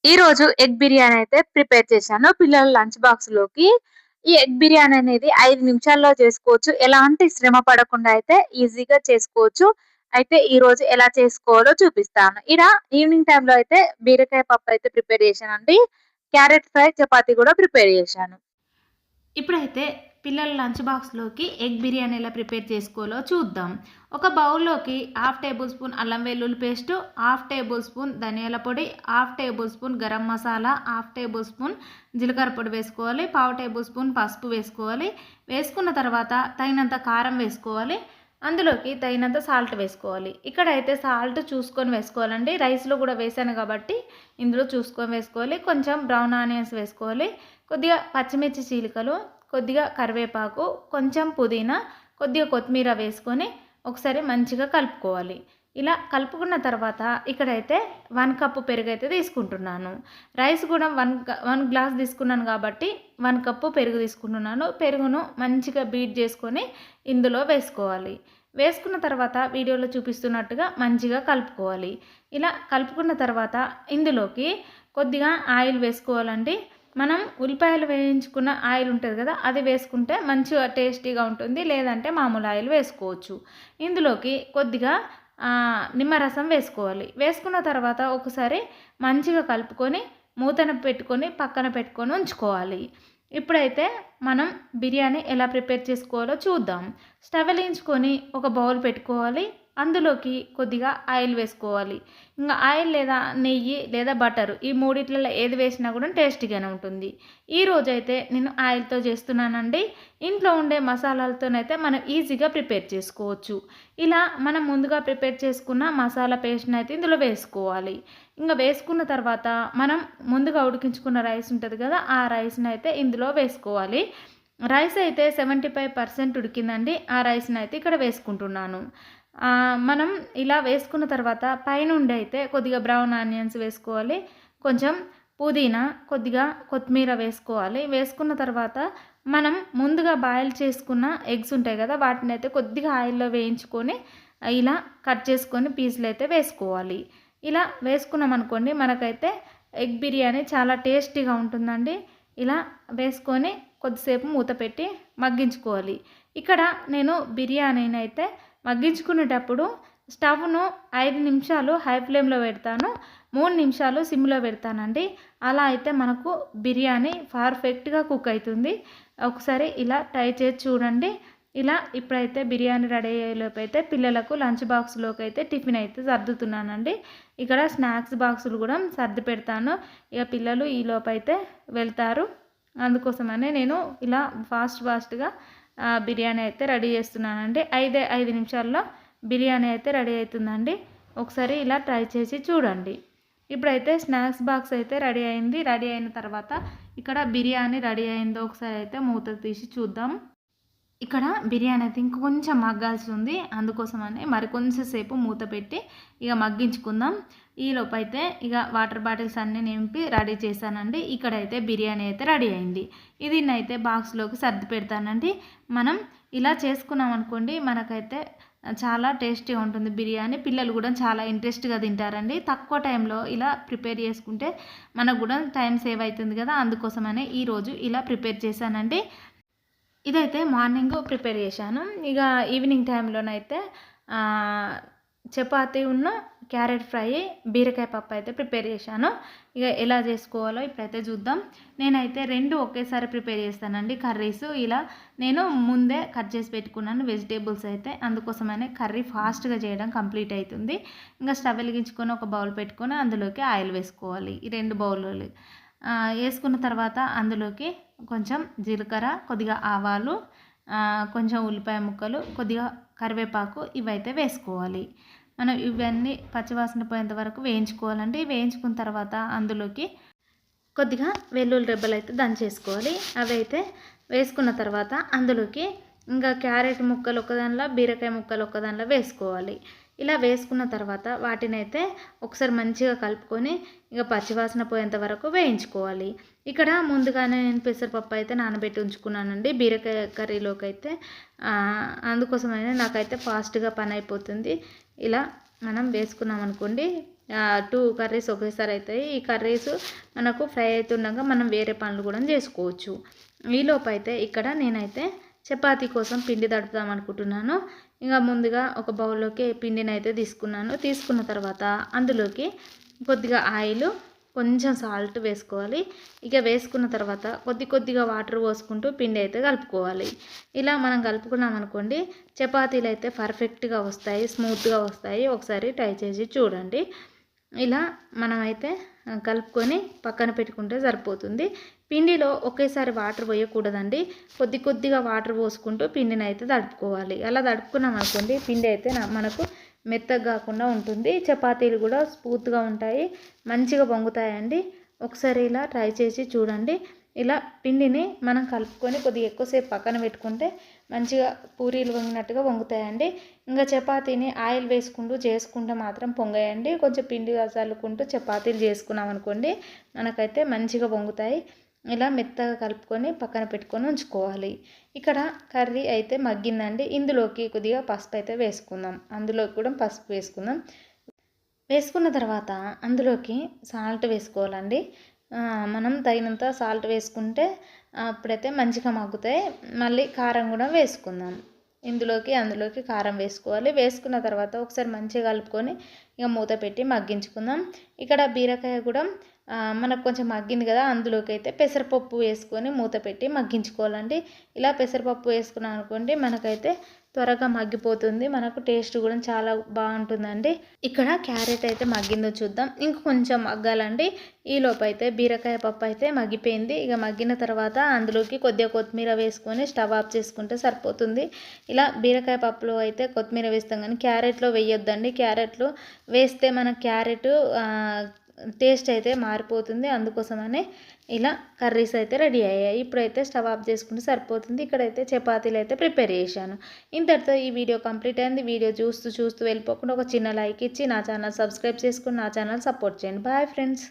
ఈరోజు ఎగ్ బిర్యానీ అయితే ప్రిపేర్ చేశాను. పిల్లల లంచ్ బాక్స్‌లోకి. ఈ ఎగ్ బిర్యానీ అనేది 5 నిమిషాల్లో చేసుకోవచ్చు. ఎలాంటి శ్రమ పడకుండా అయితే ఈజీగా చేసుకోవచ్చు. అయితే ఈరోజు ఎలా చేసుకోవాలో చూపిస్తాను. ఈవినింగ్ టైమ్‌లో అయితే బీరకాయ పప్పు అయితే ప్రిపేర్ చేశానండి. క్యారెట్ ఫ్రై, చపాతీ కూడా ప్రిపేర్ చేశాను. ఇప్పుడైతే పిల్లల లంచ్ బాక్స్‌లోకి ఎగ్ బిర్యానీ ఎలా ప్రిపేర్ చేసుకోవాలో చూద్దాం. ఒక బౌల్‌లోకి హాఫ్ టేబుల్ స్పూన్ అల్లం వెల్లుల్లి పేస్టు, హాఫ్ టేబుల్ స్పూన్ ధనియాల పొడి, half table spoon garam masala, half table spoon జీలకర్ర పొడి వేసుకోవాలి. పావు టేబుల్ స్పూన్ పసుపు వేసుకోవాలి. వేసుకున్న తర్వాత తగినంత కారం వేసుకోవాలి. అందులోకి తగినంత సాల్ట్ వేసుకోవాలి. ఇక్కడైతే సాల్ట్ చూసుకొని వేసుకోవాలండి. రైస్‌లో కూడా వేసాను కాబట్టి ఇందులో చూసుకొని వేసుకోవాలి. కొంచెం బ్రౌన్ ఆనియన్స్ వేసుకోవాలి. కొద్దిగా పచ్చిమిర్చి చీలికలు, కొద్దిగా కరివేపాకు, కొంచెం పుదీనా, కొద్దిగా కొత్తిమీర వేసుకొని ఒకసారి మంచిగా కలుపుకోవాలి. ఇలా కలుపుకున్న తర్వాత ఇక్కడైతే 1 కప్పు పెరుగైతే తీసుకుంటున్నాను. రైస్ కూడా 1 గ్లాస్ తీసుకున్నాను కాబట్టి 1 కప్పు పెరుగు తీసుకుంటున్నాను. పెరుగును మంచిగా బీట్ చేసుకొని ఇందులో వేసుకోవాలి. వేసుకున్న తర్వాత వీడియోలో చూపిస్తున్నట్టుగా మంచిగా కలుపుకోవాలి. ఇలా కలుపుకున్న తర్వాత ఇందులోకి కొద్దిగా ఆయిల్ వేసుకోవాలండి. మనం ఉల్లిపాయలు వేయించుకున్న ఆయిల్ ఉంటుంది కదా, అది వేసుకుంటే మంచిగా టేస్టీగా ఉంటుంది. లేదంటే మామూలు ఆయిల్ వేసుకోవచ్చు. ఇందులోకి కొద్దిగా నిమ్మరసం వేసుకోవాలి. వేసుకున్న తర్వాత ఒకసారి మంచిగా కలుపుకొని మూతను పెట్టుకొని పక్కన పెట్టుకొని ఉంచుకోవాలి. ఇప్పుడైతే మనం బిర్యానీ ఎలా ప్రిపేర్ చేసుకోవాలో చూద్దాం. స్టవ్ వెలిగించుకొని ఒక బౌల్ పెట్టుకోవాలి. అందులోకి కొద్దిగా ఆయిల్ వేసుకోవాలి. ఇంకా ఆయిల్ లేదా నెయ్యి లేదా బటర్ ఈ మూడిట్లలో ఏది వేసినా కూడా టేస్టీగానే ఉంటుంది. ఈరోజైతే నేను ఆయిల్తో చేస్తున్నానండి. ఇంట్లో ఉండే మసాలాలతోనైతే మనం ఈజీగా ప్రిపేర్ చేసుకోవచ్చు. ఇలా మనం ముందుగా ప్రిపేర్ చేసుకున్న మసాలా పేస్ట్ని అయితే ఇందులో వేసుకోవాలి. ఇంకా వేసుకున్న తర్వాత మనం ముందుగా ఉడికించుకున్న రైస్ ఉంటుంది కదా, ఆ రైస్ని అయితే ఇందులో వేసుకోవాలి. రైస్ అయితే 75% ఉడికిందండి. ఆ రైస్ని అయితే ఇక్కడ వేసుకుంటున్నాను. మనం ఇలా వేసుకున్న తర్వాత పైనుండి అయితే కొద్దిగా బ్రౌన్ ఆనియన్స్ వేసుకోవాలి. కొంచెం పుదీనా, కొద్దిగా కొత్తిమీర వేసుకోవాలి. వేసుకున్న తర్వాత మనం ముందుగా బాయిల్ చేసుకున్న ఎగ్స్ ఉంటాయి కదా, వాటిని అయితే కొద్దిగా ఆయిల్లో వేయించుకొని ఇలా కట్ చేసుకొని పీసులు అయితే వేసుకోవాలి. ఇలా వేసుకున్నాం అనుకోండి, మనకైతే ఎగ్ బిర్యానీ చాలా టేస్టీగా ఉంటుందండి. ఇలా వేసుకొని కొద్దిసేపు మూత పెట్టి మగ్గించుకోవాలి. ఇక్కడ నేను బిర్యానీని అయితే మగ్గించుకునేటప్పుడు స్టవ్ను 5 నిమిషాలు హై ఫ్లేమ్లో పెడతాను, 3 నిమిషాలు సిమ్లో పెడతానండి. అలా అయితే మనకు బిర్యానీ పర్ఫెక్ట్గా కుక్ అవుతుంది. ఒకసారి ఇలా ట్రై చేసి చూడండి. ఇలా ఇప్పుడైతే బిర్యానీ రెడీ అయ్యేలోపు అయితే పిల్లలకు లంచ్ బాక్స్లోకి అయితే టిఫిన్ అయితే సర్దుతున్నానండి. ఇక్కడ స్నాక్స్ బాక్సులు కూడా సర్ది పెడతాను. ఇక పిల్లలు ఈలోపు అయితే వెళ్తారు. అందుకోసమనే నేను ఇలా ఫాస్ట్గా బిర్యానీ అయితే రెడీ చేస్తున్నానండి. 5 నిమిషాల్లో బిర్యానీ అయితే రెడీ అవుతుందండి. ఒకసారి ఇలా ట్రై చేసి చూడండి. ఇప్పుడైతే స్నాక్స్ బాక్స్ అయితే రెడీ అయింది. రెడీ అయిన తర్వాత ఇక్కడ బిర్యానీ రెడీ అయిందో ఒకసారి అయితే మూత తీసి చూద్దాం. ఇక్కడ బిర్యానీ అయితే ఇంకొంచెం మగ్గాల్సి ఉంది. అందుకోసమని మరి కొంచెం సేపు మూత పెట్టి ఇక మగ్గించుకుందాం. ఈలోపు అయితే ఇక వాటర్ బాటిల్స్ అన్నీ నింపి రెడీ చేశానండి. ఇక్కడైతే బిర్యానీ అయితే రెడీ అయింది. దీన్నైతే బాక్స్లోకి సర్ది పెడతానండి. మనం ఇలా చేసుకున్నాం అనుకోండి, మనకైతే చాలా టేస్టీగా ఉంటుంది బిర్యానీ. పిల్లలు కూడా చాలా ఇంట్రెస్ట్గా తింటారండి. తక్కువ టైంలో ఇలా ప్రిపేర్ చేసుకుంటే మనకు కూడా టైం సేవ్ అవుతుంది కదా, అందుకోసమనే ఈరోజు ఇలా ప్రిపేర్ చేశానండి. ఇదైతే మార్నింగ్ ప్రిపేర్ చేశాను. ఇక ఈవినింగ్ టైంలోనైతే చపాతీ క్యారెట్ ఫ్రై, బీరకాయ పప్పు అయితే ప్రిపేర్ చేశాను. ఇక ఎలా చేసుకోవాలో ఇప్పుడైతే చూద్దాం. నేనైతే 2 ఒకేసారి ప్రిపేర్ చేస్తానండి కర్రీస్. ఇలా నేను ముందే కట్ చేసి పెట్టుకున్నాను వెజిటేబుల్స్ అయితే, అందుకోసమనే కర్రీ ఫాస్ట్గా చేయడం కంప్లీట్ అవుతుంది. ఇంకా స్టవ్ వెలిగించుకొని ఒక బౌల్ పెట్టుకొని అందులోకి ఆయిల్ వేసుకోవాలి. ఈ 2 బౌళ్ళు వేసుకున్న తర్వాత అందులోకి కొంచెం జీలకర్ర, కొద్దిగా ఆవాలు, కొంచెం ఉల్లిపాయ ముక్కలు, కొద్దిగా కరివేపాకు ఇవైతే వేసుకోవాలి. మనం ఇవన్నీ పచ్చివాసన పోయేంత వరకు వేయించుకోవాలండి. వేయించుకున్న తర్వాత అందులోకి కొద్దిగా వెల్లుల్లి రెబ్బలు అయితే దంచేసుకోవాలి. అవి అయితే వేసుకున్న తర్వాత అందులోకి ఇంకా క్యారెట్ ముక్కలు ఒకదానిలో, బీరకాయ ముక్కలు ఒకదానిలో వేసుకోవాలి. ఇలా వేసుకున్న తర్వాత వాటిని అయితే ఒకసారి మంచిగా కలుపుకొని ఇక పచ్చివాసన పోయేంత వరకు వేయించుకోవాలి. ఇక్కడ ముందుగానే నేను పెసరపప్పు అయితే నానబెట్టి ఉంచుకున్నానండి బీరకాయ కర్రీలోకి అయితే. అందుకోసమైనా నాకైతే ఫాస్ట్గా పని అయిపోతుంది. ఇలా మనం వేసుకున్నాం అనుకోండి, 2 కర్రీస్ ఒకేసారి అవుతాయి. ఈ కర్రీస్ మనకు ఫ్రై అవుతుండగా మనం వేరే పనులు కూడా చేసుకోవచ్చు. ఈలోపు అయితే ఇక్కడ నేనైతే చపాతీ కోసం పిండి తడుపుదాం అనుకుంటున్నాను. ఇంకా ముందుగా ఒక బౌల్లోకి పిండిని అయితే తీసుకున్నాను. తీసుకున్న తర్వాత అందులోకి కొద్దిగా ఆయిల్, కొంచెం సాల్ట్ వేసుకోవాలి. ఇక వేసుకున్న తర్వాత కొద్దిగా వాటర్ పోసుకుంటూ పిండి అయితే కలుపుకోవాలి. ఇలా మనం కలుపుకున్నాం అనుకోండి, చపాతీలు అయితే పర్ఫెక్ట్గా వస్తాయి, స్మూత్గా వస్తాయి. ఒకసారి ట్రై చేసి చూడండి. ఇలా మనమైతే కలుపుకొని పక్కన పెట్టుకుంటే సరిపోతుంది. పిండిలో ఒకేసారి వాటర్ పోయకూడదండి. కొద్దిగా వాటర్ పోసుకుంటూ పిండిని అయితే తడుపుకోవాలి. అలా తడుపుకున్నాం అనుకోండి, పిండి అయితే మనకు మెత్తగా కాకుండా ఉంటుంది. చపాతీలు కూడా స్మూత్గా ఉంటాయి, మంచిగా పొంగుతాయండి. ఒకసారి ఇలా ట్రై చేసి చూడండి. ఇలా పిండిని మనం కలుపుకొని కొద్దిగా ఎక్కువసేపు పక్కన పెట్టుకుంటే మంచిగా పూరీలు వంగినట్టుగా వంగుతాయండి. ఇంకా చపాతీని ఆయిల్ వేసుకుంటూ చేసుకుంటే మాత్రం పొంగాయండి. కొంచెం పిండి చల్లుకుంటూ చపాతీలు చేసుకున్నాం అనుకోండి, మనకైతే మంచిగా పొంగుతాయి. ఇలా మెత్తగా కలుపుకొని పక్కన పెట్టుకొని ఉంచుకోవాలి. ఇక్కడ కర్రీ అయితే మగ్గిందండి. ఇందులోకి కొద్దిగా పసుపు అయితే వేసుకుందాం. అందులోకి కూడా పసుపు వేసుకుందాం. వేసుకున్న తర్వాత అందులోకి సాల్ట్ వేసుకోవాలండి. మనం తగినంత సాల్ట్ వేసుకుంటే అప్పుడైతే మంచిగా మగ్గుతాయి. మళ్ళీ కారం కూడా వేసుకుందాం. అందులోకి కారం వేసుకోవాలి. వేసుకున్న తర్వాత ఒకసారి మంచిగా కలుపుకొని ఇక మూత పెట్టి మగ్గించుకుందాం. ఇక్కడ బీరకాయ కూడా మనకు కొంచెం మగ్గింది కదా, అందులోకి అయితే పెసరపప్పు వేసుకొని మూత పెట్టి మగ్గించుకోవాలండి. ఇలా పెసరపప్పు వేసుకున్నాం అనుకోండి, మనకైతే త్వరగా మగ్గిపోతుంది. మనకు టేస్ట్ కూడా చాలా బాగుంటుందండి. ఇక్కడ క్యారెట్ అయితే మగ్గిందో చూద్దాం. ఇంకొంచెం మగ్గాలండి. ఈలోపు అయితే బీరకాయ పప్పు అయితే మగ్గిపోయింది. ఇక మగ్గిన తర్వాత అందులోకి కొద్దిగా కొత్తిమీర వేసుకొని స్టవ్ ఆఫ్ చేసుకుంటే సరిపోతుంది. ఇలా బీరకాయ పప్పులో అయితే కొత్తిమీర వేస్తాం, కానీ క్యారెట్లో వేయొద్దండి. క్యారెట్లో వేస్తే మన క్యారెట్ టేస్ట్ అయితే మారిపోతుంది. అందుకోసమనే ఇలా కర్రీస్ అయితే రెడీ అయ్యాయి. ఇప్పుడైతే స్టవ్ ఆఫ్ చేసుకుంటే సరిపోతుంది. ఇక్కడైతే చపాతీలు అయితే ప్రిపేర్ చేశాను. ఇంతటితో ఈ వీడియో కంప్లీట్ అయింది. వీడియో చూస్తూ వెళ్ళిపోకుండా ఒక చిన్న లైక్ ఇచ్చి నా ఛానల్ సబ్స్క్రైబ్ చేసుకుని నా ఛానల్ సపోర్ట్ చేయండి. Bye friends.